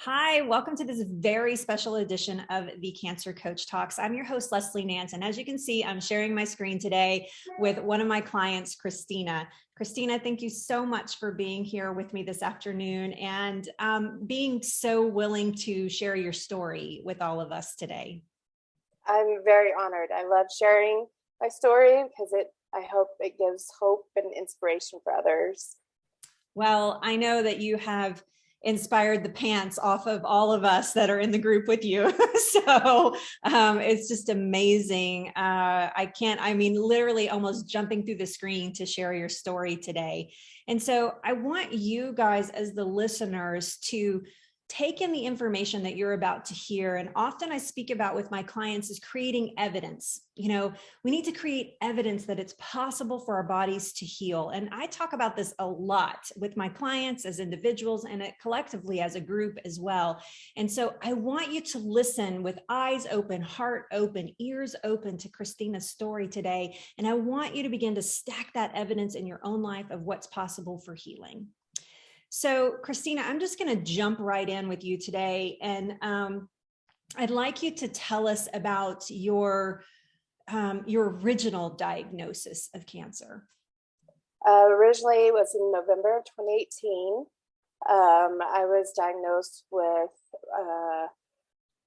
Hi, welcome to this very special edition of the Cancer Coach Talks. I'm your host, Leslie Nance, and as you can see, I'm sharing my screen today with one of my clients, Christina. Christina, thank you so much for being here with me this afternoon and being so willing to share your story with all of us today. I'm very honored. I love sharing my story because I hope it gives hope and inspiration for others. Well, I know that you have inspired the pants off of all of us that are in the group with you. So it's just amazing. Literally almost jumping through the screen to share your story today. And so I want you guys as the listeners to take in the information that you're about to hear. And often I speak about with my clients is creating evidence. We need to create evidence that it's possible for our bodies to heal. And I talk about this a lot with my clients as individuals and collectively as a group as well. And so I want you to listen with eyes open, heart open, ears open to Christina's story today. And I want you to begin to stack that evidence in your own life of what's possible for healing. So, Christina, I'm just going to jump right in with you today. And I'd like you to tell us about your original diagnosis of cancer. Originally, it was in November of 2018. I was diagnosed with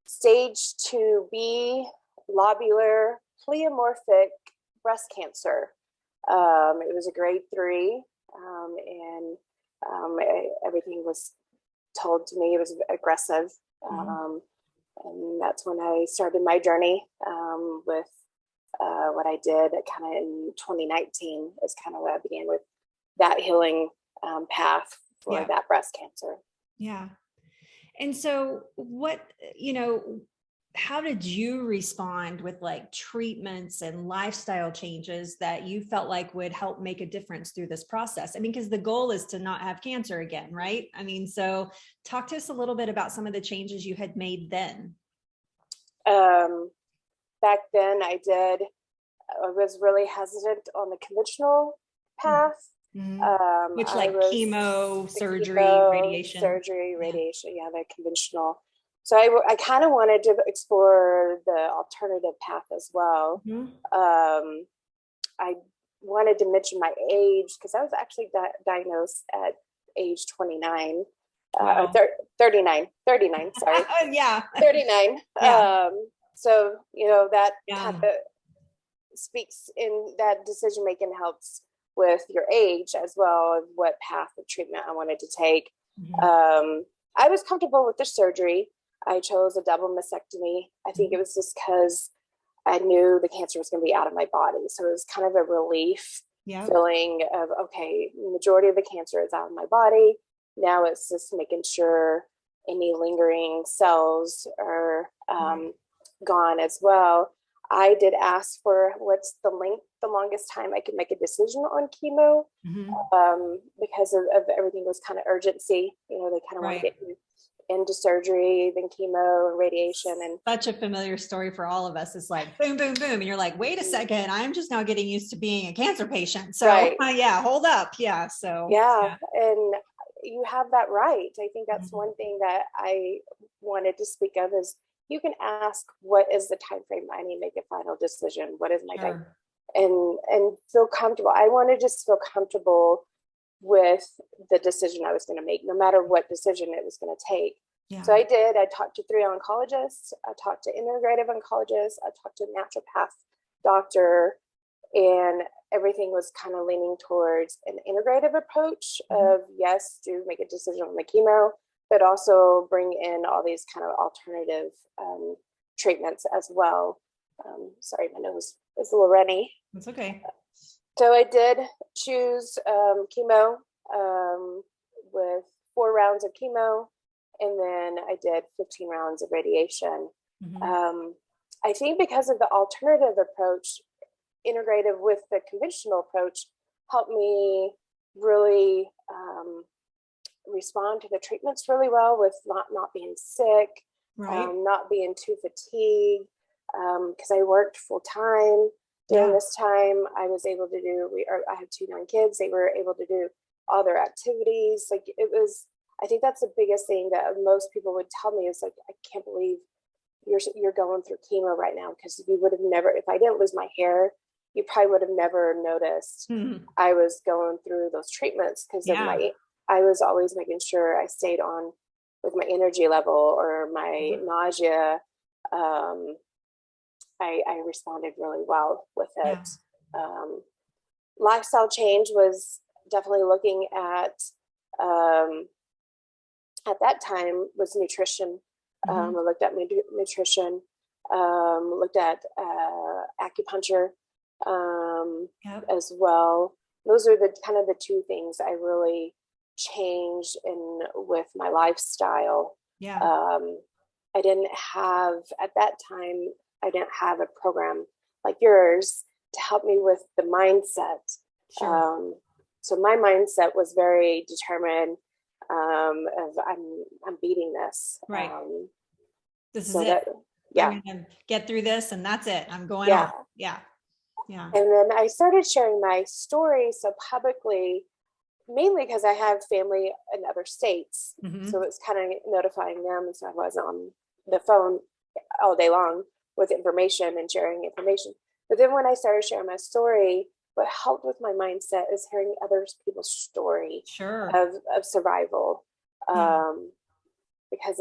stage 2B lobular pleomorphic breast cancer. It was a grade 3, and everything was told to me it was aggressive. And that's when I started my journey with what I did kind of in 2019 is kind of where I began with that healing path for that breast cancer. Yeah. And so how did you respond with like treatments and lifestyle changes that you felt like would help make a difference through this process? I mean, because the goal is to not have cancer again, right? I mean, so talk to us a little bit about some of the changes you had made then. Back then I was really hesitant on the conventional path. Mm-hmm. Which like chemo, surgery, radiation. Yeah, the conventional. So I kind of wanted to explore the alternative path as well. Mm-hmm. I wanted to mention my age because I was actually diagnosed at age 29. Wow. 39, sorry. Yeah. 39. Yeah. So, that kind of speaks in that decision making helps with your age as well as what path of treatment I wanted to take. Mm-hmm. I was comfortable with the surgery. I chose a double mastectomy. I think it was just because I knew the cancer was going to be out of my body. So it was kind of a relief feeling of, okay, the majority of the cancer is out of my body. Now it's just making sure any lingering cells are gone as well. I did ask for what's the longest time I could make a decision on chemo, because of everything was kind of urgency. They kind of want to get you into surgery, then chemo and radiation. And such a familiar story for all of us. It's like boom, boom, boom. And you're like, wait a second, I'm just now getting used to being a cancer patient. So hold up. Yeah. So and you have that right. I think that's one thing that I wanted to speak of is you can ask, what is the time frame I need to make a final decision? What is my time? And feel comfortable. I want to just feel comfortable with the decision I was going to make, no matter what decision it was going to take. Yeah. So I did. I talked to 3 oncologists. I talked to integrative oncologists. I talked to a naturopath doctor, and everything was kind of leaning towards an integrative approach of yes, do make a decision on the chemo, but also bring in all these kind of alternative treatments as well. Sorry, my nose is a little runny. That's okay. So I did choose chemo with 4 rounds of chemo, and then I did 15 rounds of radiation. I think because of the alternative approach, integrative with the conventional approach, helped me really respond to the treatments really well with not being sick, not being too fatigued, because I worked full time. During this time, I was able to do, I have 2 young kids. They were able to do all their activities. Like I think that's the biggest thing that most people would tell me is like, I can't believe you're going through chemo right now, because you would have never, if I didn't lose my hair, you probably would have never noticed I was going through those treatments, because of I was always making sure I stayed on with my energy level or my nausea. I responded really well with it. Lifestyle change was definitely looking at that time was nutrition. I looked at nutrition, looked at acupuncture as well. Those are the kind of the two things I really changed in with my lifestyle. I didn't have, at that time, I didn't have a program like yours to help me with the mindset. So my mindset was very determined of I'm beating this. This is it. I'm gonna get through this and that's it. I'm going on. And then I started sharing my story so publicly, mainly because I have family in other states. So it's kind of notifying them. And so I wasn't on the phone all day long with information and sharing information. But then when I started sharing my story, what helped with my mindset is hearing other people's story of survival. Because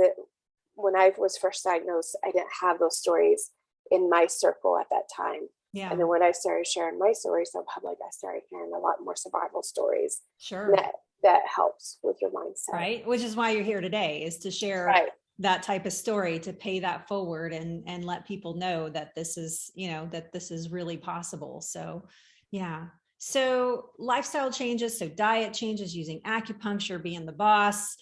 when I was first diagnosed, I didn't have those stories in my circle at that time. And then when I started sharing my story so public, I started hearing a lot more survival stories. That helps with your mindset. Which is why you're here today, is to share that type of story, to pay that forward and let people know that this is, that this is really possible. So, so lifestyle changes, so diet changes, using acupuncture, being the boss,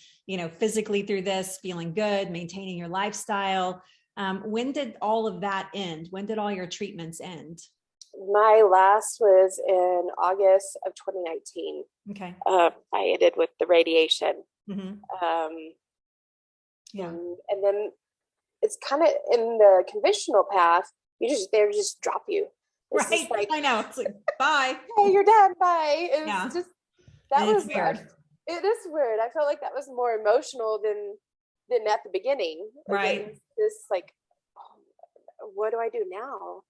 physically through this, feeling good, maintaining your lifestyle. When did all of that end? When did all your treatments end? My last was in August of 2019. Okay. I ended with the radiation. And then it's kind of in the conventional path, they just drop you. It's like, I know. It's like, bye. Hey, you're done. Bye. It was just, that and was weird. It is weird. I felt like that was more emotional than at the beginning. It was just like, oh, what do I do now?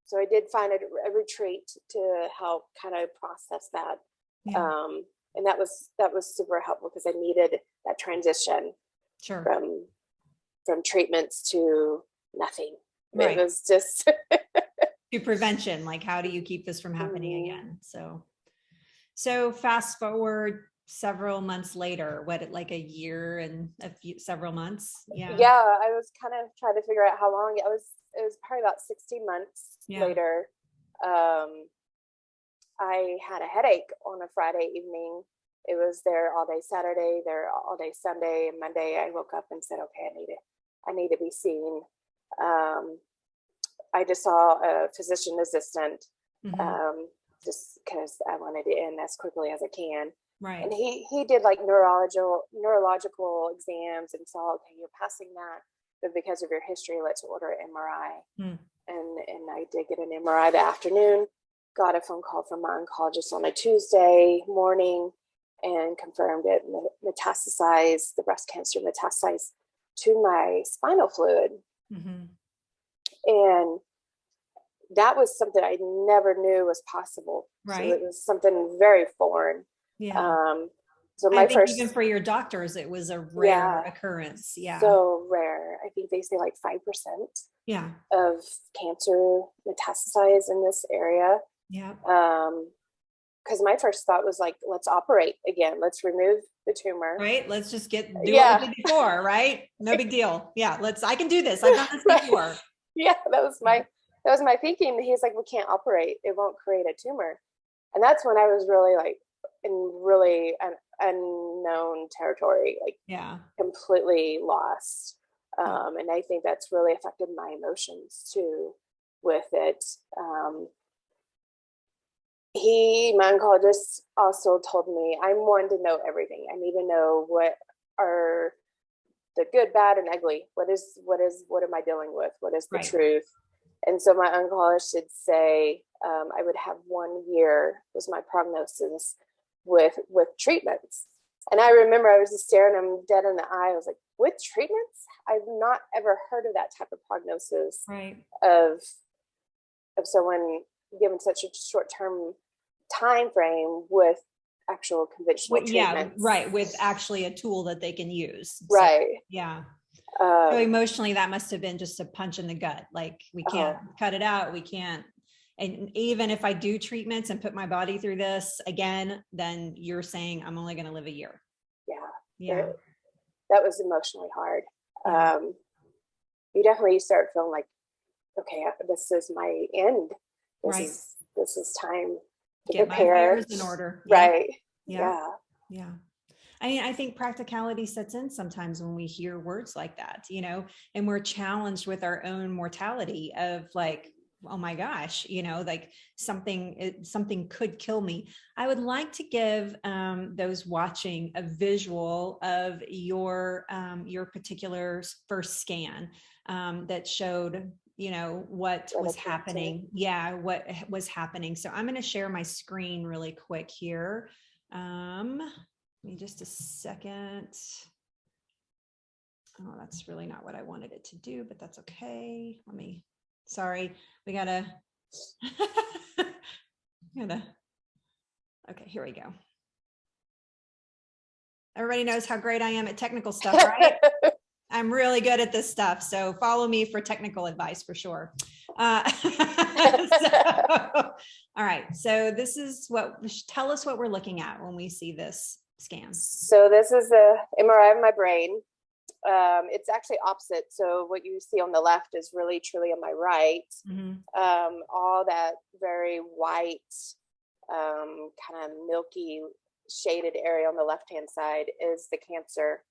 So I did find a retreat to help kind of process that. And that was super helpful because I needed that transition from treatments to nothing. It was just to prevention. Like, how do you keep this from happening again? So fast forward several months later, like a year and several months. I was kind of trying to figure out how long it was probably about 16 months later. I had a headache on a Friday evening. It was there all day Saturday, there all day Sunday, and Monday I woke up and said, okay, I need to be seen. I just saw a physician assistant, just because I wanted to end as quickly as I can. And he did like neurological exams and saw, okay, you're passing that, but because of your history, let's order an MRI. And I did get an MRI the afternoon, got a phone call from my oncologist on a Tuesday morning and confirmed it metastasized, the breast cancer metastasized to my spinal fluid. And that was something I never knew was possible. So it was something very foreign. So I think even for your doctors, it was a rare occurrence. So rare. I think they say like 5% of cancer metastasize in this area. Because my first thought was like, let's operate again. Let's remove the tumor. Let's just do what we did before, no big deal. I can do this. I've done this before. That was my thinking. He's like, we can't operate. It won't create a tumor. And that's when I was really like in really an unknown territory, like completely lost. And I think that's really affected my emotions too with it. My oncologist also told me I'm one to know everything. I need to know what are the good, bad, and ugly. What am I dealing with? What is the truth? And so my oncologist did say I would have 1 year was my prognosis with treatments. And I remember I was just staring him dead in the eye. I was like, with treatments? I've not ever heard of that type of prognosis of someone given such a short-term time frame with actual conventional treatments. With actually a tool that they can use. Right. So, yeah. So emotionally, that must have been just a punch in the gut. Like, we can't cut it out. We can't. And even if I do treatments and put my body through this again, then you're saying I'm only going to live a year. Yeah. That was emotionally hard. You definitely start feeling like, okay, this is my end. This is time to get prepare. my affairs in order. Right. Yeah. I mean, I think practicality sets in sometimes when we hear words like that, you know, and we're challenged with our own mortality of like, oh my gosh, you know, like something could kill me. I would like to give those watching a visual of your particular first scan that showed, you know, what was happening. Yeah, what was happening. So I'm going to share my screen really quick here. Give me just a second. Oh, that's really not what I wanted it to do, but that's okay. Sorry, we gotta, okay, here we go. Everybody knows how great I am at technical stuff, right? I'm really good at this stuff. So follow me for technical advice for sure. All right. So this is tell us what we're looking at when we see this scan. So this is the MRI of my brain. It's actually opposite. So what you see on the left is really truly on my right. All that very white, kind of milky shaded area on the left-hand side is the cancer.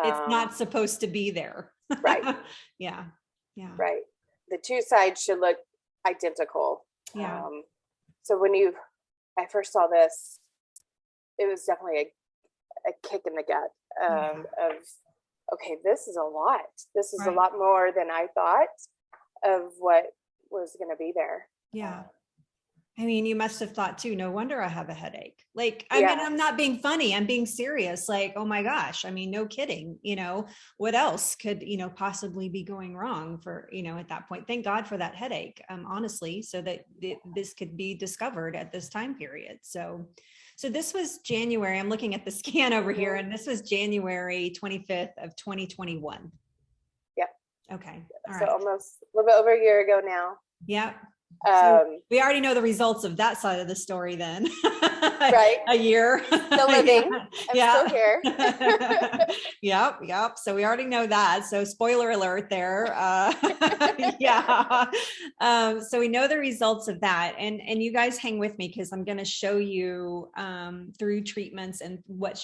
It's not supposed to be there. Right. Yeah. Right. The two sides should look identical. Yeah. So when I first saw this, it was definitely a kick in the gut of, okay, this is a lot. This is a lot more than I thought of what was going to be there. Yeah. I mean, you must have thought too, no wonder I have a headache. Like, I mean, I'm not being funny. I'm being serious. Like, oh my gosh. I mean, no kidding. You know, what else could, you know, possibly be going wrong for, you know, at that point? Thank God for that headache, honestly, so that this could be discovered at this time period. So this was January. I'm looking at the scan over here, and this was January 25th of 2021. Yep. Okay. All so right. Almost a little bit over a year ago now. Yeah. So we already know the results of that side of the story then. Right. A year. Still living. I'm still here. Yep. So we already know that. So spoiler alert there. So we know the results of that. And you guys hang with me because I'm going to show you through treatments and what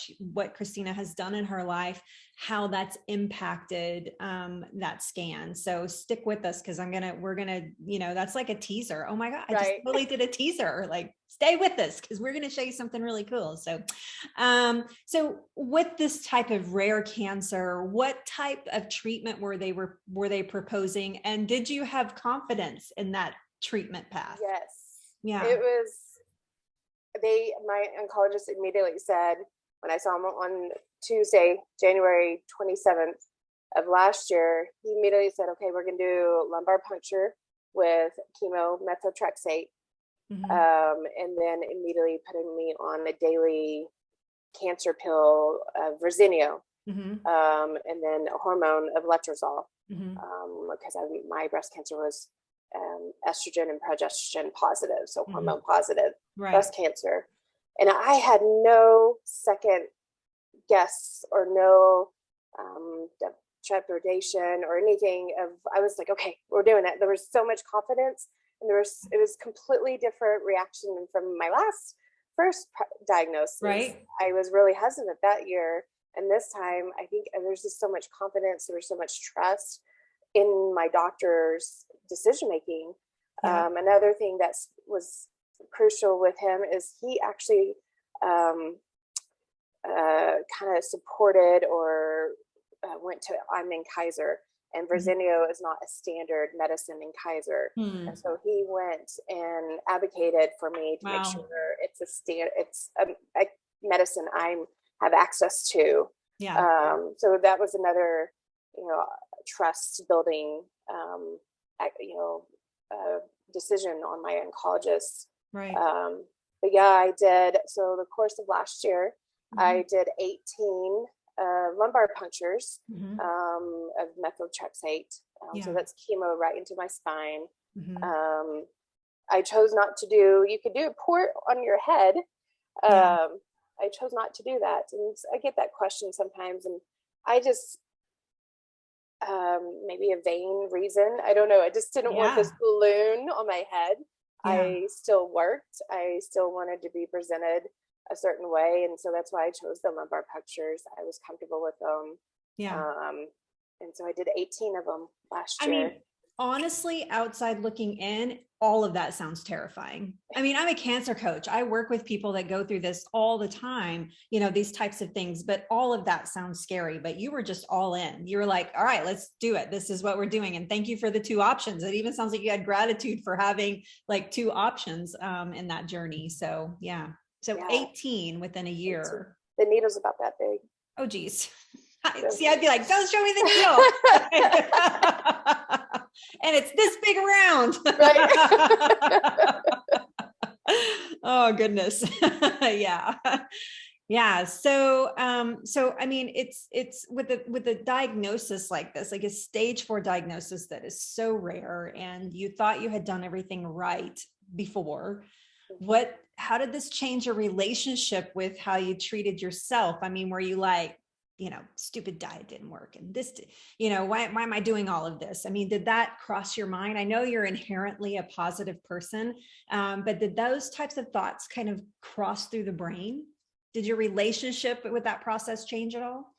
Christina has done in her life, how that's impacted that scan. So stick with us because we're gonna, you know, that's like a teaser. Oh my God, I just totally did a teaser. Like, stay with us because we're gonna show you something really cool. So, so with this type of rare cancer, what type of treatment were they proposing, and did you have confidence in that treatment path? Yes. Yeah. It was. My oncologist immediately said when I saw him on Tuesday, January 27th of last year, he immediately said, okay, we're going to do lumbar puncture with chemo methotrexate. And then immediately putting me on a daily cancer pill, Verzenio, and then a hormone of letrozole, because my breast cancer was estrogen and progesterone positive, so hormone positive breast cancer. And I had no second guess or no trepidation or anything I was like, okay, we're doing it. There was so much confidence, and it was completely different reaction from my first diagnosis. Right. I was really hesitant that year. And this time, I think there's just so much confidence. There was so much trust in my doctor's decision-making. Another thing that was crucial with him is he actually kind of supported or went to, I'm in Kaiser, and Verzenio is not a standard medicine in Kaiser. And so he went and advocated for me to make sure it's a medicine I'm have access to. Yeah. So that was another, trust building, decision on my oncologist. Right. But yeah, I did. So the course of last year, I did 18 lumbar punctures of methotrexate. So that's chemo right into my spine. I chose not to do, you could do a port on your head. I chose not to do that. And I get that question sometimes. And I just, maybe a vain reason, I don't know. I just didn't want this balloon on my head. I still worked. I still wanted to be presented a certain way. And so that's why I chose the lumbar punctures. I was comfortable with them. And so I did 18 of them last year. I mean, honestly, outside looking in, all of that sounds terrifying. I mean, I'm a cancer coach. I work with people that go through this all the time, these types of things, but all of that sounds scary, but you were just all in. You were like, all right, let's do it. This is what we're doing. And thank you for the 2 options. It even sounds like you had gratitude for having like 2 options in that journey. So yeah. So 18 within a year. 18. The needle's about that big. Oh, geez. See, I'd be like, don't show me the needle. And it's this big around. Right. Oh, goodness. Yeah. Yeah. So I mean, it's with a diagnosis like this, like a stage 4 diagnosis that is so rare, and you thought you had done everything right before. How did this change your relationship with how you treated yourself? I mean, were you like, stupid diet didn't work, and this, why am I doing all of this? I mean, did that cross your mind? I know you're inherently a positive person, but did those types of thoughts kind of cross through the brain? Did your relationship with that process change at all?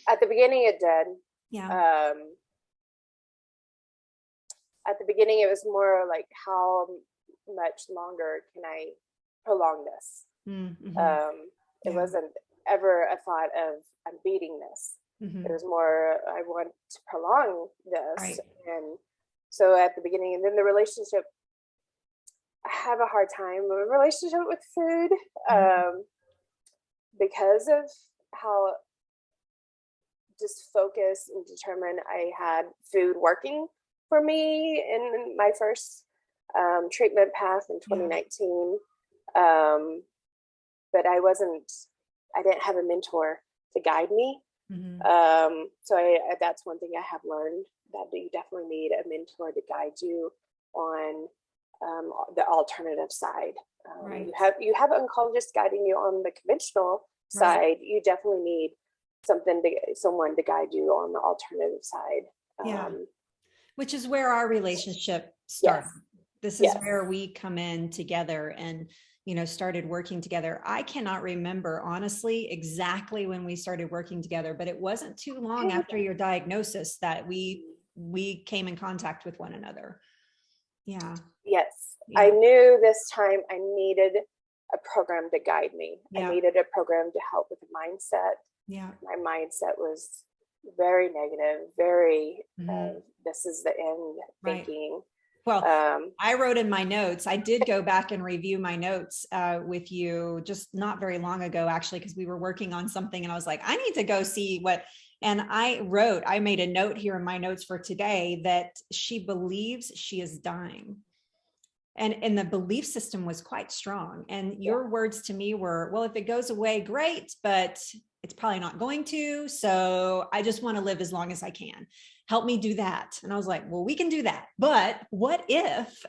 At the beginning, it did. Yeah. At the beginning, it was more like, how much longer can I prolong this? It wasn't ever a thought of, I'm beating this. It was more, I want to prolong this. Right. And so at the beginning, and then the relationship, I have a hard time with a relationship with food, because of how just focused and determined I had food working for me in my first treatment path in 2019. But I didn't have a mentor to guide me. So that's one thing I have learned, that you definitely need a mentor to guide you on the alternative side. Right. You have oncologists guiding you on the conventional side. You definitely need someone to guide you on the alternative side. Which is where our relationship started. This is Yes. where we come in together and, started working together. I cannot remember, honestly, exactly when we started working together, but it wasn't too long after your diagnosis that we came in contact with one another. Yeah. Yes. I knew this time I needed a program to guide me. I needed a program to help with the mindset. My mindset was very negative, very, this is the end thinking. Well, I wrote in my notes, I did go back and review my notes with you just not very long ago, actually, because we were working on something and I was like, I need to go see what, and I made a note here in my notes for today that she believes she is dying. And the belief system was quite strong. And your words to me were, well, if it goes away, great, but it's probably not going to. So I just want to live as long as I can. Help me do that. And I was like, well, we can do that. But what if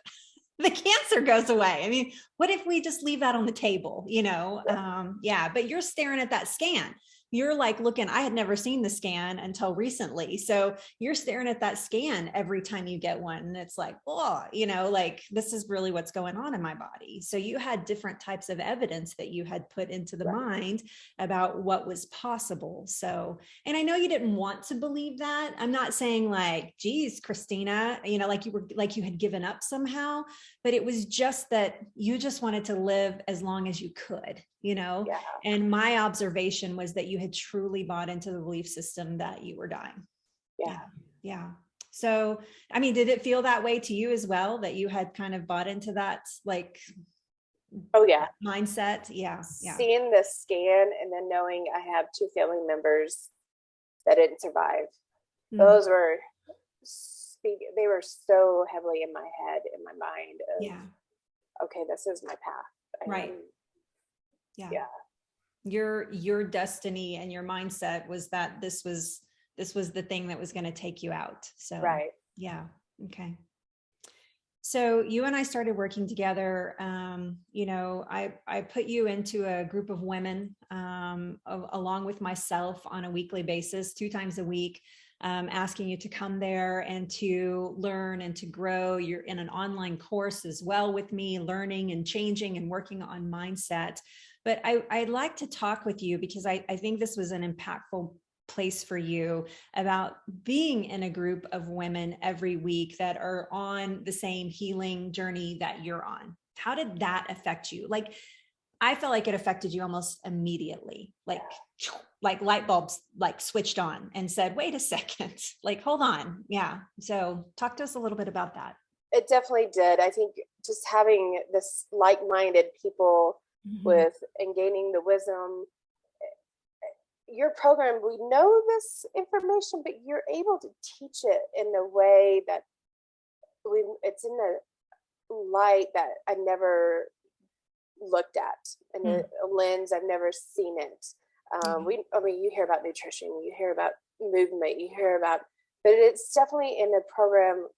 the cancer goes away? I mean, what if we just leave that on the table, but you're staring at that scan. You're like looking, I had never seen the scan until recently. So you're staring at that scan every time you get one. And it's like, oh, like this is really what's going on in my body. So you had different types of evidence that you had put into the mind about what was possible. So, and I know you didn't want to believe that. I'm not saying like, geez, Christina, like you had given up somehow, but it was just that you just wanted to live as long as you could, and my observation was that you had truly bought into the belief system that you were dying. Yeah. So, I mean, did it feel that way to you as well, that you had kind of bought into that, like Oh yeah. mindset. Yeah. Seeing the scan and then knowing I have 2 family members that didn't survive. Those were, they were so heavily in my head, in my mind of, okay, this is my path. Right. Yeah. Your destiny and your mindset was that this was the thing that was going to take you out. So, right. Yeah. Okay. So you and I started working together. I put you into a group of women along with myself on a weekly basis, 2 times a week, asking you to come there and to learn and to grow. You're in an online course as well with me, learning and changing and working on mindset. But I'd like to talk with you because I think this was an impactful place for you about being in a group of women every week that are on the same healing journey that you're on. How did that affect you? Like, I felt like it affected you almost immediately, like light bulbs like switched on and said, wait a second, like, hold on. Yeah. So talk to us a little bit about that. It definitely did. I think just having this like-minded people with and gaining the wisdom. Your program, we know this information, but you're able to teach it in a way that it's in a light that I never looked at, in a lens I've never seen it. You hear about nutrition, you hear about movement, you hear about, but it's definitely in a program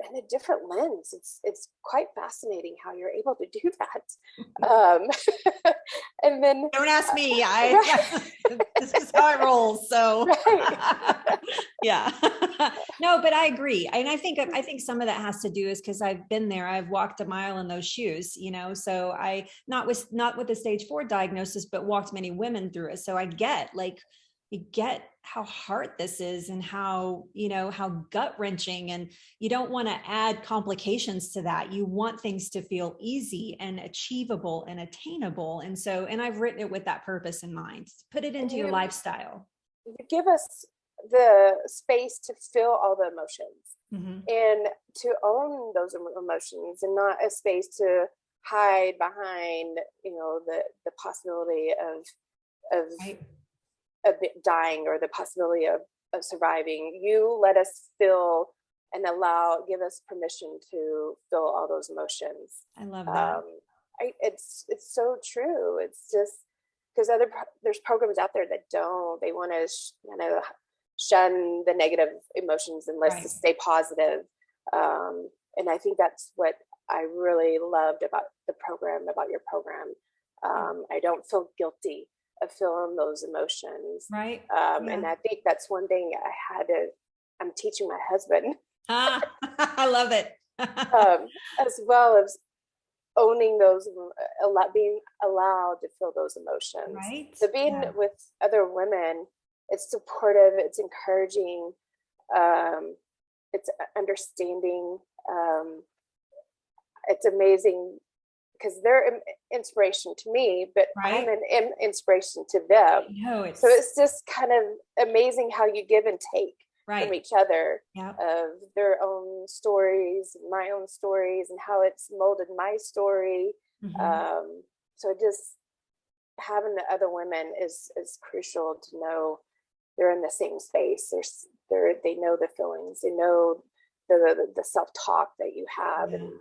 in a different lens. It's quite fascinating how you're able to do that. And then don't ask me. This is how it rolls. So yeah. No, but I agree. And I think some of that has to do is because I've been there. I've walked a mile in those shoes, so I not with the stage 4 diagnosis, but walked many women through it. So I get how hard this is and how gut wrenching, and you don't want to add complications to that. You want things to feel easy and achievable and attainable. And I've written it with that purpose in mind. Put it into your lifestyle. You give us the space to feel all the emotions and to own those emotions, and not a space to hide behind, the possibility of right. of dying or the possibility of surviving. You let us feel and give us permission to feel all those emotions. I love that. It's so true. It's just because there's programs out there that don't. They want to shun the negative emotions and let's just stay positive. And I think that's what I really loved about your program. I don't feel guilty of feeling those emotions. Right. And I think that's one thing I'm teaching my husband. I love it. As well as owning those, being allowed to feel those emotions. Right. So being with other women, it's supportive, it's encouraging, it's understanding. It's amazing because they're an inspiration to me, but I'm an inspiration to them. So it's just kind of amazing how you give and take from each other, of their own stories, my own stories, and how it's molded my story. So just having the other women is crucial to know they're in the same space. They know the feelings, they know the self-talk that you have. And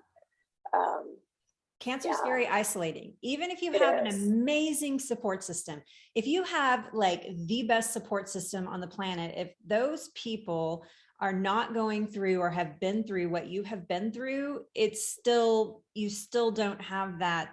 cancer is very isolating. Even if you have an amazing support system, if you have like the best support system on the planet, if those people are not going through or have been through what you have been through, you still don't have that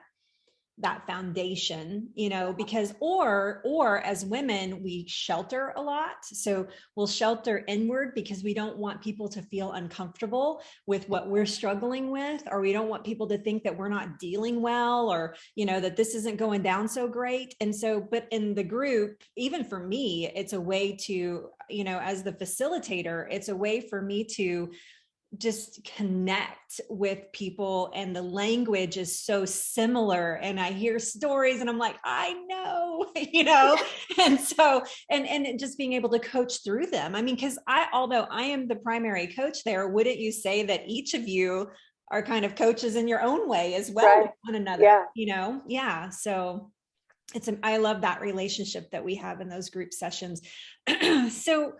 foundation, because, or as women, we shelter a lot. So we'll shelter inward because we don't want people to feel uncomfortable with what we're struggling with, or we don't want people to think that we're not dealing well, or, that this isn't going down so great. And so, but in the group, even for me, it's a way to, as the facilitator, it's a way for me to just connect with people, and the language is so similar, and I hear stories and I'm like, I know, and so, and just being able to coach through them. I mean, because although I am the primary coach there, wouldn't you say that each of you are kind of coaches in your own way as well Right. with one another, Yeah. you know? Yeah. So I love that relationship that we have in those group sessions. So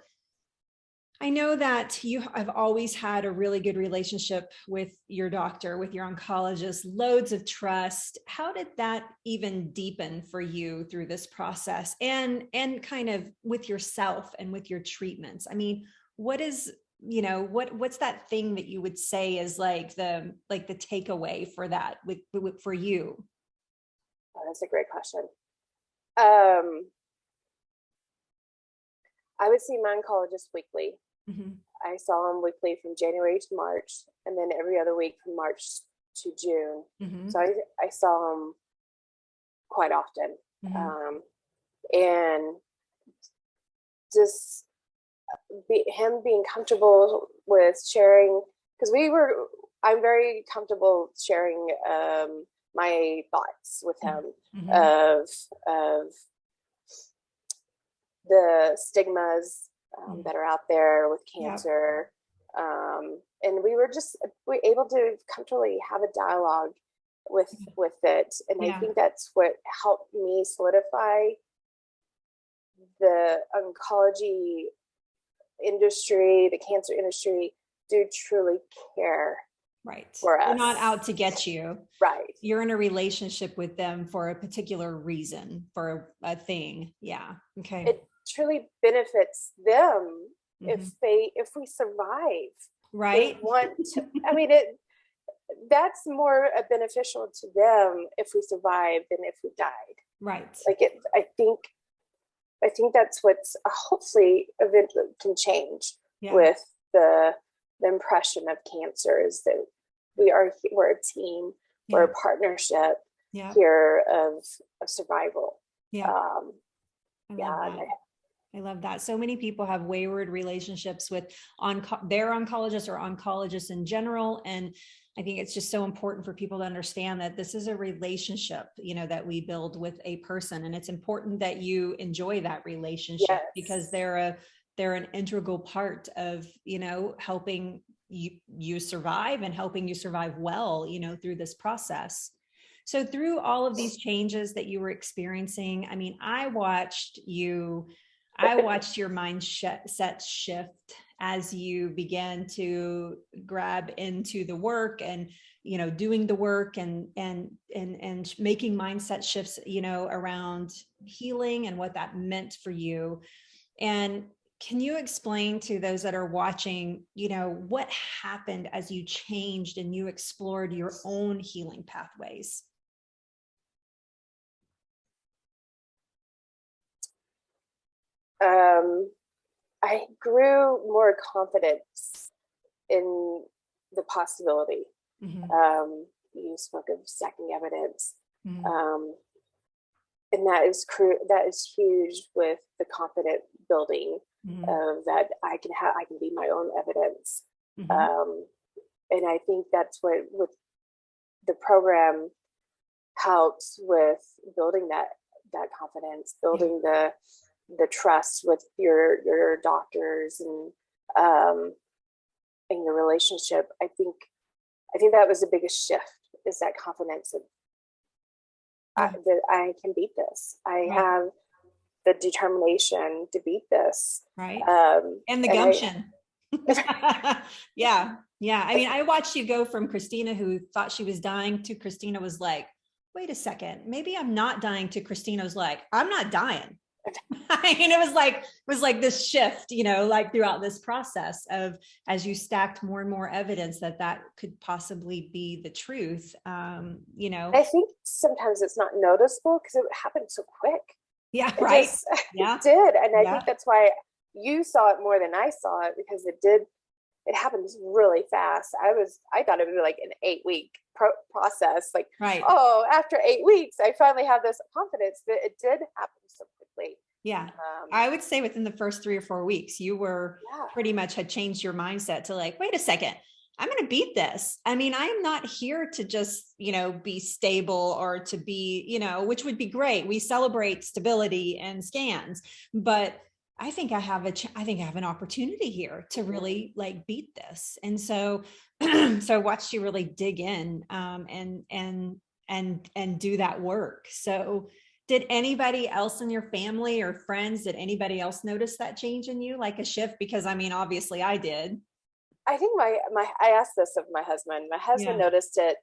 I know that you have always had a really good relationship with your doctor, with your oncologist, loads of trust. How did that even deepen for you through this process, and kind of with yourself and with your treatments? I mean, what is, you know, what's that thing that you would say is like the takeaway for that for you? Oh, that's a great question. I would see my oncologist weekly. Mm-hmm. I saw him weekly from January to March, and then every other week from March to June. Mm-hmm. So I saw him quite often. Mm-hmm. And just him being comfortable with sharing, because I'm very comfortable sharing my thoughts with him Mm-hmm. of the stigmas that are out there with cancer. And we were able to comfortably have a dialogue with it. And I think that's what helped me solidify the oncology industry, the cancer industry, do truly care. Right. For us. They're not out to get you. Right. You're in a relationship with them for a particular reason, for a thing. Yeah. Okay. It truly benefits them if we survive. Right. They want to, I mean, that's more beneficial to them if we survive than if we died. Right. Like I think that's what's hopefully eventually can change with the impression of cancer, is that we're a team, we're a partnership here of survival. I love that. So many people have wayward relationships with their oncologist or oncologists in general. And I think it's just so important for people to understand that this is a relationship, you know, that we build with a person. And it's important that you enjoy that relationship because they're an integral part of, you know, helping you survive and helping you survive well, you know, through this process. So through all of these changes that you were experiencing, I mean, I watched your mindset shift as you began to grab into the work and, you know, doing the work and making mindset shifts, you know, around healing and what that meant for you. And can you explain to those that are watching, you know, what happened as you changed and you explored your own healing pathways? I grew more confidence in the possibility. You spoke of stacking evidence. And that is huge with the confident building of that I can be my own evidence. And I think that's what with the program helps with building that confidence, building the trust with your doctors and your relationship. I think that was the biggest shift, is that confidence of that I can beat this. I have the determination to beat this. Right. And the gumption. Yeah. I mean, I watched you go from Christina, who thought she was dying, to Christina was like, wait a second, maybe I'm not dying, to Christina was like, I'm not dying. I mean, it was like this shift, you know, like throughout this process of, as you stacked more and more evidence that could possibly be the truth. You know, I think sometimes it's not noticeable because it happened so quick. Yeah. Right. It did. And I think that's why you saw it more than I saw it, because it happened really fast. I thought it would be like an 8-week process. Like, oh, after 8 weeks, I finally have this confidence, that it did happen so quickly. Yeah. I would say within the first 3 or 4 weeks, you were pretty much had changed your mindset to like, wait a second, I'm going to beat this. I mean, I'm not here to just, you know, be stable or to be, you know, which would be great. We celebrate stability and scans, but I think I have I think I have an opportunity here to really like beat this. And so, so I watched you really dig in, and do that work. So did anybody else in your family or friends, did anybody else notice that change in you, like a shift? Because I mean, obviously I did. I think I asked this of my husband. My husband Yeah. noticed it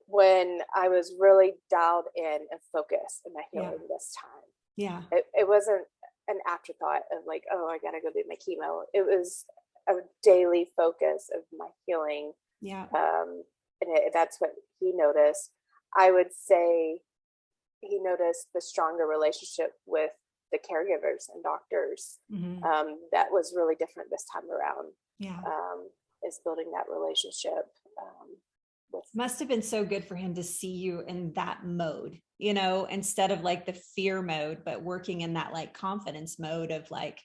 when I was really dialed in and focused in my Yeah. healing this time. Yeah. It wasn't an afterthought of like, oh, I gotta go do my chemo. It was a daily focus of my healing. Yeah. That's what he noticed. I would say he noticed the stronger relationship with the caregivers and doctors. Mm-hmm. That was really different this time around. Yeah. Is building that relationship. Must have been so good for him to see you in that mode, you know, instead of like the fear mode, but working in that like confidence mode of like,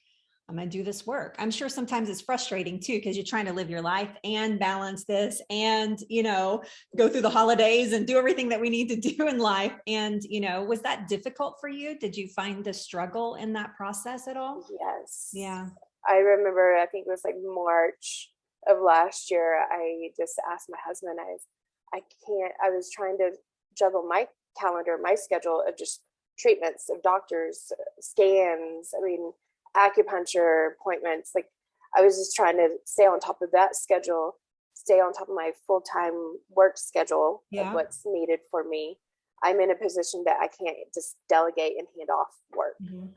I'm going to do this work. I'm sure sometimes it's frustrating too, because you're trying to live your life and balance this and, you know, go through the holidays and do everything that we need to do in life. And, you know, was that difficult for you? Did you find the struggle in that process at all? Yes. Yeah. I remember, I think it was like March of last year, I just asked my husband, I was trying to juggle my calendar, my schedule of just treatments of doctors, scans, I mean, acupuncture appointments. Like I was just trying to stay on top of that schedule, stay on top of my full-time work schedule of what's needed for me. I'm in a position that I can't just delegate and hand off work. Mm-hmm.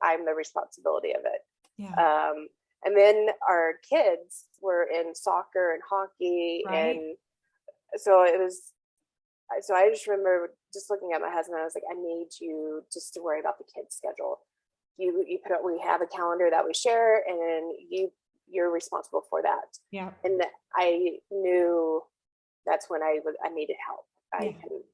I'm the responsibility of it. Yeah. And then our kids were in soccer and hockey. Right. And so I just remember just looking at my husband, I was like, I need you just to worry about the kids' schedule. You put up, we have a calendar that we share and you're responsible for that. Yeah. And I knew that's when I needed help. I couldn't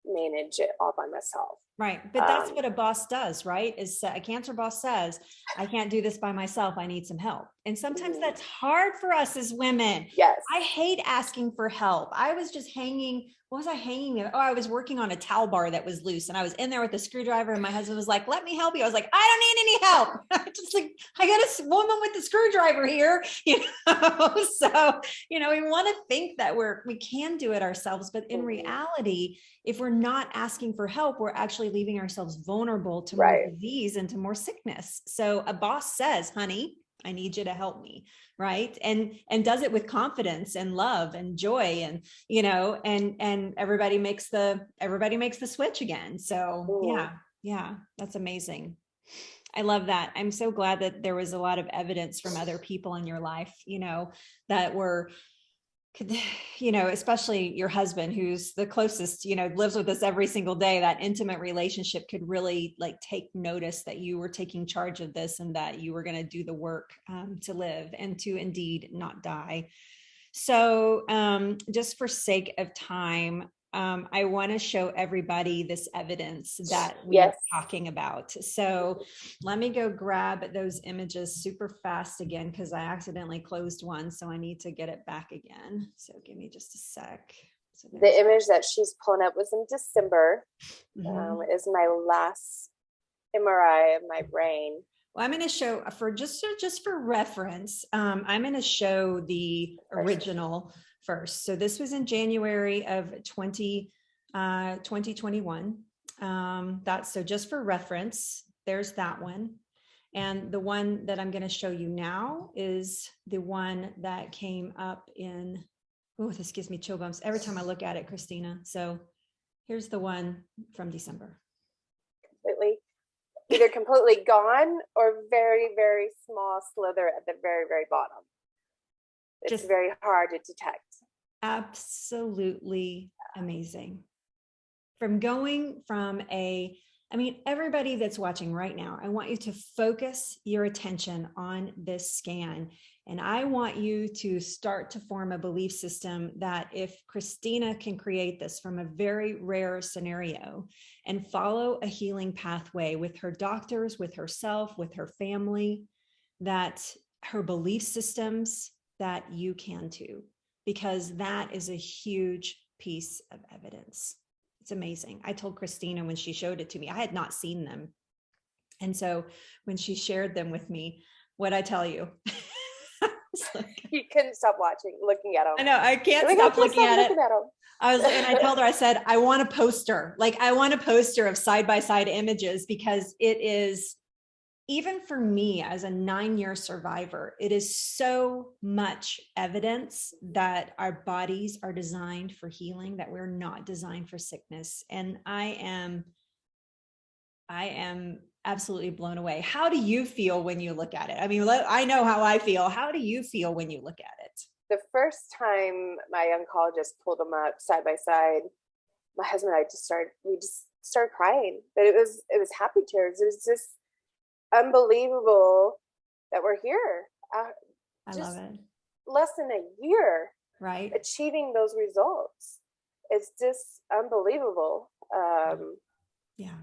manage it all by myself. Right. But that's what a boss does, right? Is a cancer boss says, I can't do this by myself. I need some help. And sometimes that's hard for us as women. Yes. I hate asking for help. I was just hanging. What was I hanging there? Oh, I was working on a towel bar that was loose and I was in there with a screwdriver and my husband was like, let me help you. I was like, I don't need any help. Just like, I got a woman with the screwdriver here, you know? So, you know, we want to think that we can do it ourselves, but in reality, if we're not asking for help, we're actually leaving ourselves vulnerable to more disease and to more sickness. So a boss says, honey, I need you to help me. Right. And does it with confidence and love and joy and, you know, and everybody makes the switch again. So yeah, that's amazing. I love that. I'm so glad that there was a lot of evidence from other people in your life, you know, that were, you know, especially your husband, who's the closest, you know, lives with us every single day. That intimate relationship could really like take notice that you were taking charge of this and that you were going to do the work to live and to indeed not die. So just for sake of time, I want to show everybody this evidence that we are talking about. So let me go grab those images super fast again, because I accidentally closed one. So I need to get it back again. So give me just a sec. So the image that she's pulling up was in December. Is my last MRI of my brain. Well, I'm going to show for just for reference. I'm going to show the original first. So this was in January of 2021. That's so just for reference, there's that one. And the one that I'm going to show you now is the one that came up in, oh, this gives me chill bumps every time I look at it, Christina. So here's the one from December. Either completely gone or very, very small slither at the very, very bottom. It's just very hard to detect. Absolutely amazing. From going from everybody that's watching right now, I want you to focus your attention on this scan. And I want you to start to form a belief system that if Christina can create this from a very rare scenario and follow a healing pathway with her doctors, with herself, with her family, that her belief systems, that you can too, because that is a huge piece of evidence. It's amazing. I told Christina when she showed it to me, I had not seen them. And so when she shared them with me, what I tell you, you couldn't stop looking at them. I know, I can't like, stop looking at it. Them. And I told her, I said, I want a poster. Like, I want a poster of side-by-side images, because it is, even for me as a 9-year survivor, it is so much evidence that our bodies are designed for healing, that we're not designed for sickness. And I am absolutely blown away. How do you feel when you look at it? I mean, I know how I feel. How do you feel when you look at it? The first time my oncologist pulled them up side by side, my husband and I we just started crying. But it was happy tears. It was just unbelievable that we're here. I love it. Less than a year, right? Achieving those results. It's just unbelievable. Yeah.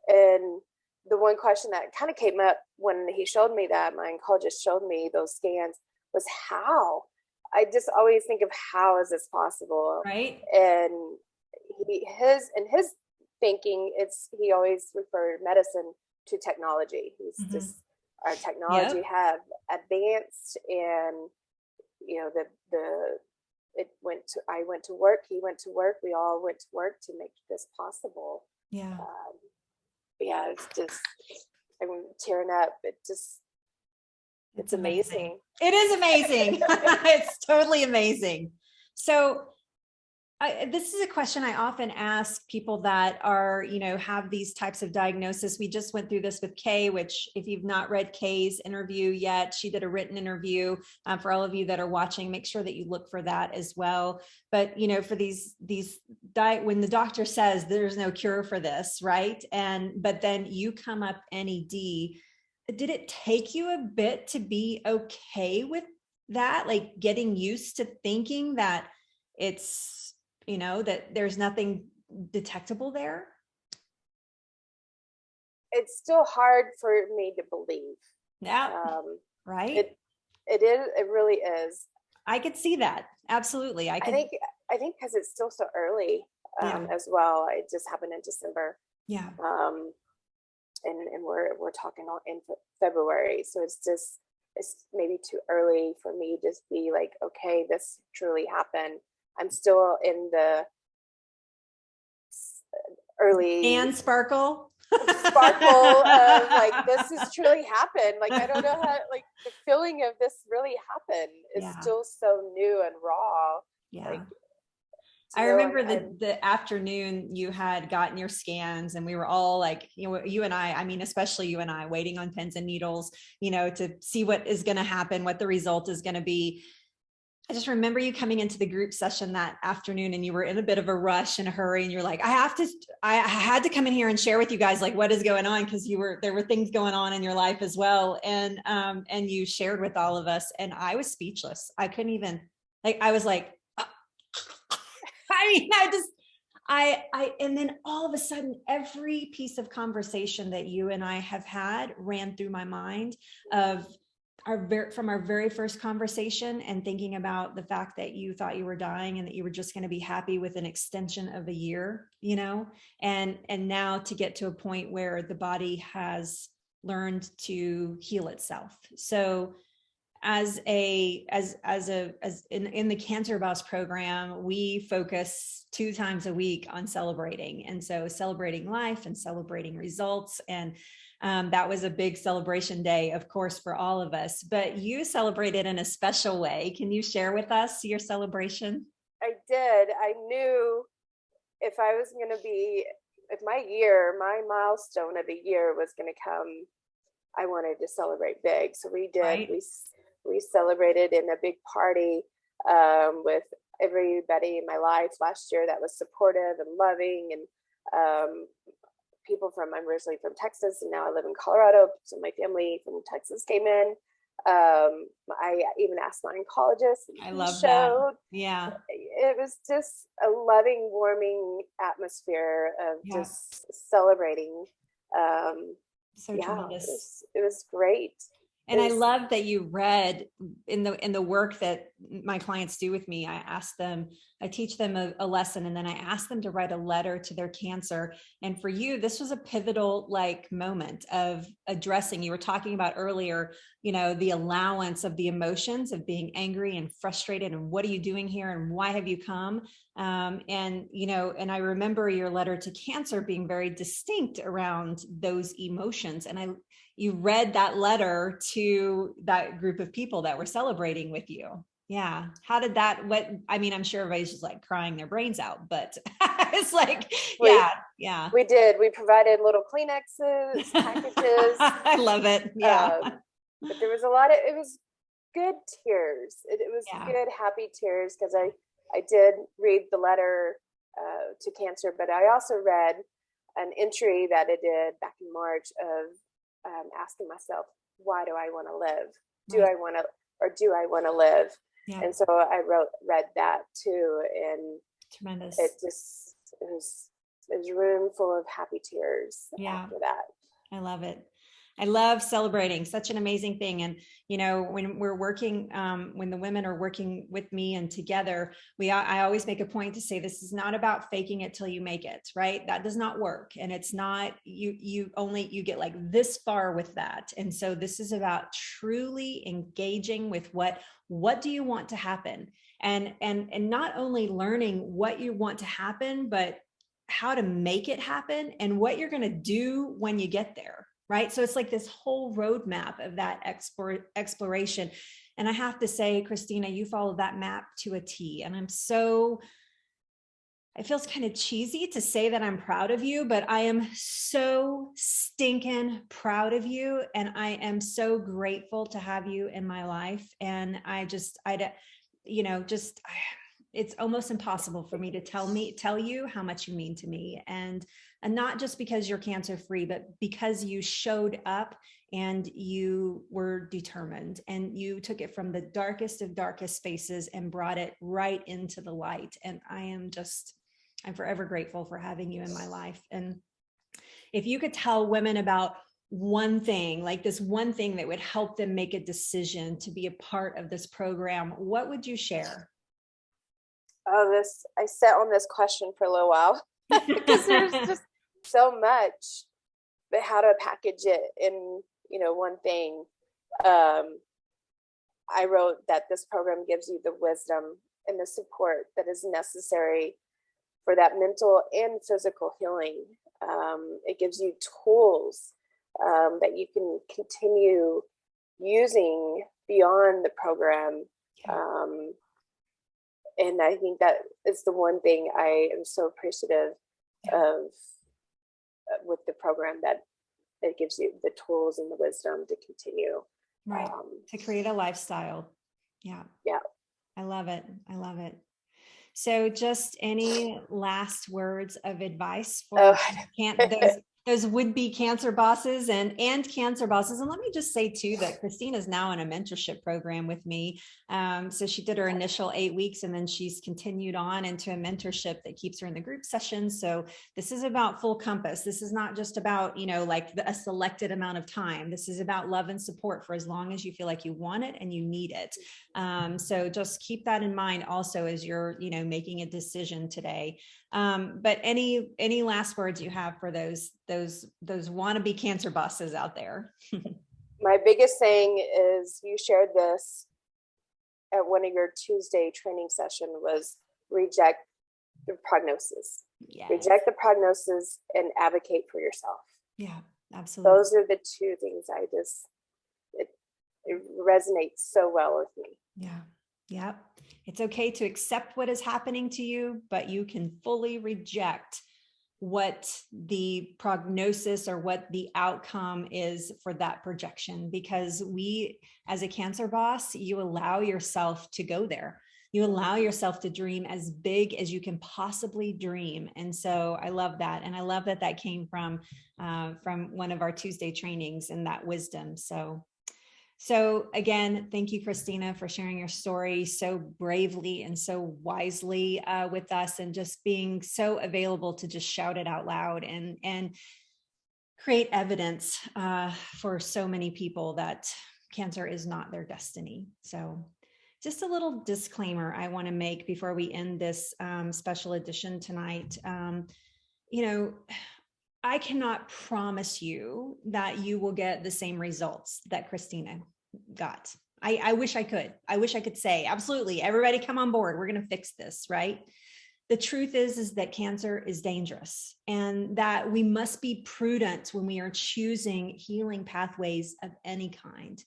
And the one question that kind of came up when he showed me that, my oncologist showed me those scans, was how. I just always think of, how is this possible? Right. And his thinking, he always referred medicine to technology. He's just, our technology have advanced, and I went to work, he went to work, we all went to work to make this possible. It's just, I'm tearing up. It's amazing. It is amazing. It's totally amazing. So this is a question I often ask people that are, have these types of diagnosis. We just went through this with Kay, which, if you've not read Kay's interview yet, she did a written interview. For all of you that are watching, make sure that you look for that as well. But, for when the doctor says there's no cure for this, right? But then you come up NED, did it take you a bit to be okay with that? Like, getting used to thinking that it's, that there's nothing detectable there? It's still hard for me to believe. Yeah. Right. It is. It really is. I could see that. Absolutely. I think because it's still so early as well. It just happened in December. Yeah. And we're talking in February. So it's maybe too early for me to be like, okay, this truly happened. I'm still in the early and sparkle of like, this has truly happened. Like, I don't know how, like, the feeling of this really happened is still so new and raw. Like, I remember the afternoon you had gotten your scans, and we were all like, you and I mean, especially you and I, waiting on pins and needles, to see what is going to happen, what the result is going to be. I just remember you coming into the group session that afternoon, and you were in a bit of a rush and a hurry, and you're like, I had to come in here and share with you guys, like, what is going on? Because there were things going on in your life as well. And you shared with all of us, and I was speechless. I couldn't even, I was like, and then all of a sudden, every piece of conversation that you and I have had ran through my mind from our very first conversation, and thinking about the fact that you thought you were dying and that you were just going to be happy with an extension of a year, and now to get to a point where the body has learned to heal itself. So in the Cancer Boss program, we focus 2 times a week on celebrating. And so celebrating life and celebrating results. And that was a big celebration day, of course, for all of us, but you celebrated in a special way. Can you share with us your celebration? I did. I knew if my milestone of a year was going to come, I wanted to celebrate big. So we did. Right. We celebrated in a big party with everybody in my life last year that was supportive and loving, and people I'm originally from Texas, and now I live in Colorado. So my family from Texas came in. I even asked my oncologist. I love that. Yeah. It was just a loving, warming atmosphere of just celebrating. So tremendous. It was great. And I love that you read in the work that my clients do with me. I teach them a lesson, and then I ask them to write a letter to their cancer. And for you, this was a pivotal like moment of addressing, you were talking about earlier, the allowance of the emotions of being angry and frustrated, and what are you doing here, and why have you come? And I remember your letter to cancer being very distinct around those emotions. And you read that letter to that group of people that were celebrating with you. Yeah. How did that, I'm sure everybody's just like crying their brains out, but it's like, yeah. We did. We provided little Kleenexes, packages. I love it. Yeah. But there was it was good tears. It was good, happy tears, because I did read the letter to cancer, but I also read an entry that I did back in March of asking myself, why do I want to live? Do I want to live? Yeah. And so I read that too, and tremendous. It was room full of happy tears after that. I love it. I love celebrating, such an amazing thing. And, when we're working, when the women are working with me and together, I always make a point to say, this is not about faking it till you make it, right? That does not work. And it's not, you get like this far with that. And so this is about truly engaging with what do you want to happen? And not only learning what you want to happen, but how to make it happen and what you're going to do when you get there. Right. So it's like this whole roadmap of that exploration. And I have to say, Christina, you followed that map to a T. And it feels kind of cheesy to say that I'm proud of you, but I am so stinking proud of you. And I am so grateful to have you in my life. And it's almost impossible for me to tell you how much you mean to me. And not just because you're cancer free, but because you showed up and you were determined and you took it from the darkest of darkest spaces and brought it right into the light. And I'm forever grateful for having you in my life. And if you could tell women about one thing, like this one thing that would help them make a decision to be a part of this program, what would you share? I sat on this question for a little while because there's just so much, but how to package it in, one thing. I wrote that this program gives you the wisdom and the support that is necessary for that mental and physical healing. It gives you tools that you can continue using beyond the program. And I think that is the one thing I am so appreciative of with the program, that it gives you the tools and the wisdom to continue. Right. To create a lifestyle. Yeah. Yeah. I love it. I love it. So just any last words of advice for those would-be cancer bosses and cancer bosses. And let me just say too, that Christina's now in a mentorship program with me. So she did her initial 8 weeks, and then she's continued on into a mentorship that keeps her in the group sessions. So this is about full compass. This is not just about, like a selected amount of time. This is about love and support for as long as you feel like you want it and you need it. So just keep that in mind also as you're, making a decision today. But any last words you have for those wannabe cancer bosses out there? My biggest thing is, you shared this at one of your Tuesday training session, was reject the prognosis. Yes. Reject the prognosis and advocate for yourself. Yeah, absolutely. Those are the two things it resonates so well with me. Yeah. Yeah. It's okay to accept what is happening to you, but you can fully reject what the prognosis or what the outcome is for that projection, because as a cancer boss, you allow yourself to go there. You allow yourself to dream as big as you can possibly dream. And so I love that. And I love that came from one of our Tuesday trainings, and that wisdom. So again, thank you, Christina, for sharing your story so bravely and so wisely with us, and just being so available to just shout it out loud and create evidence for so many people that cancer is not their destiny. So just a little disclaimer I want to make before we end this special edition tonight. You know, I cannot promise you that you will get the same results that Christina got. I wish I could. I wish I could say, absolutely, everybody come on board. We're going to fix this, right? The truth is that cancer is dangerous and that we must be prudent when we are choosing healing pathways of any kind.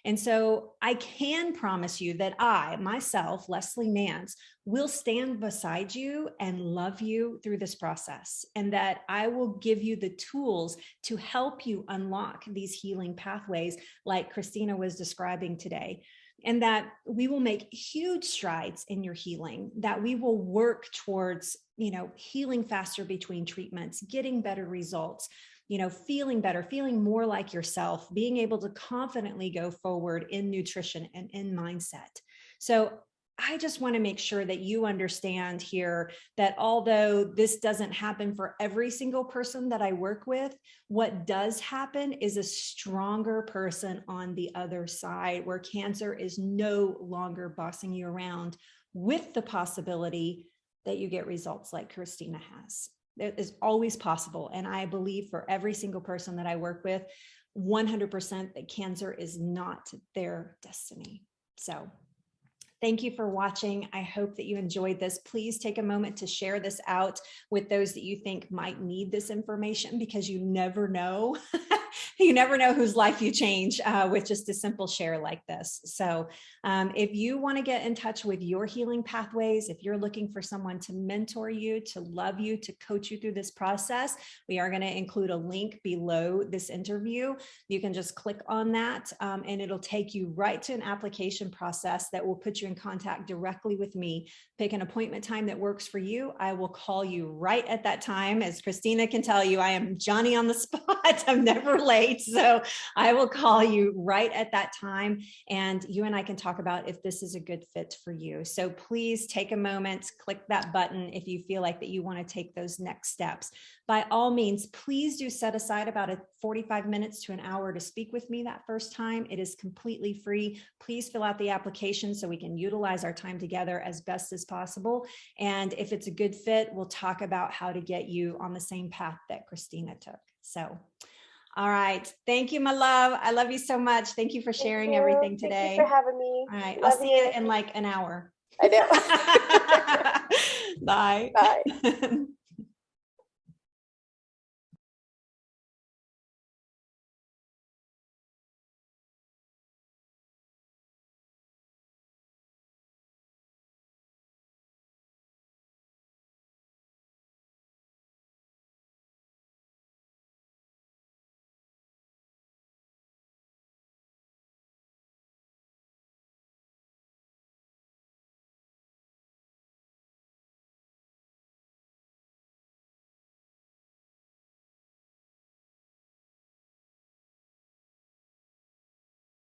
And so I can promise you that I, myself, Leslie Nance, will stand beside you and love you through this process, and that I will give you the tools to help you unlock these healing pathways like Christina was describing today. And that we will make huge strides in your healing, that we will work towards, healing faster between treatments, getting better results, feeling better, feeling more like yourself, being able to confidently go forward in nutrition and in mindset. So I just want to make sure that you understand here that although this doesn't happen for every single person that I work with, what does happen is a stronger person on the other side, where cancer is no longer bossing you around, with the possibility that you get results like Christina has. It is always possible. And I believe for every single person that I work with, 100% that cancer is not their destiny. So thank you for watching. I hope that you enjoyed this. Please take a moment to share this out with those that you think might need this information, because you never know. You never know whose life you change with just a simple share like this. So if you want to get in touch with your healing pathways, if you're looking for someone to mentor you, to love you, to coach you through this process, we are going to include a link below this interview. You can just click on that and it'll take you right to an application process that will put you in contact directly with me. Pick an appointment time that works for you. I will call you right at that time. As Christina can tell you, I am Johnny on the spot. I'm never late. So I will call you right at that time, and you and I can talk about if this is a good fit for you. So please take a moment, click that button if you feel like that you want to take those next steps. By all means, please do set aside about 45 minutes to an hour to speak with me that first time. It is completely free. Please fill out the application so we can utilize our time together as best as possible. And if it's a good fit, we'll talk about how to get you on the same path that Christina took. So, all right. Thank you, my love. I love you so much. Thank you for sharing everything today. Thank you for having me. All right. I'll see you in like an hour. I know. Bye. Bye.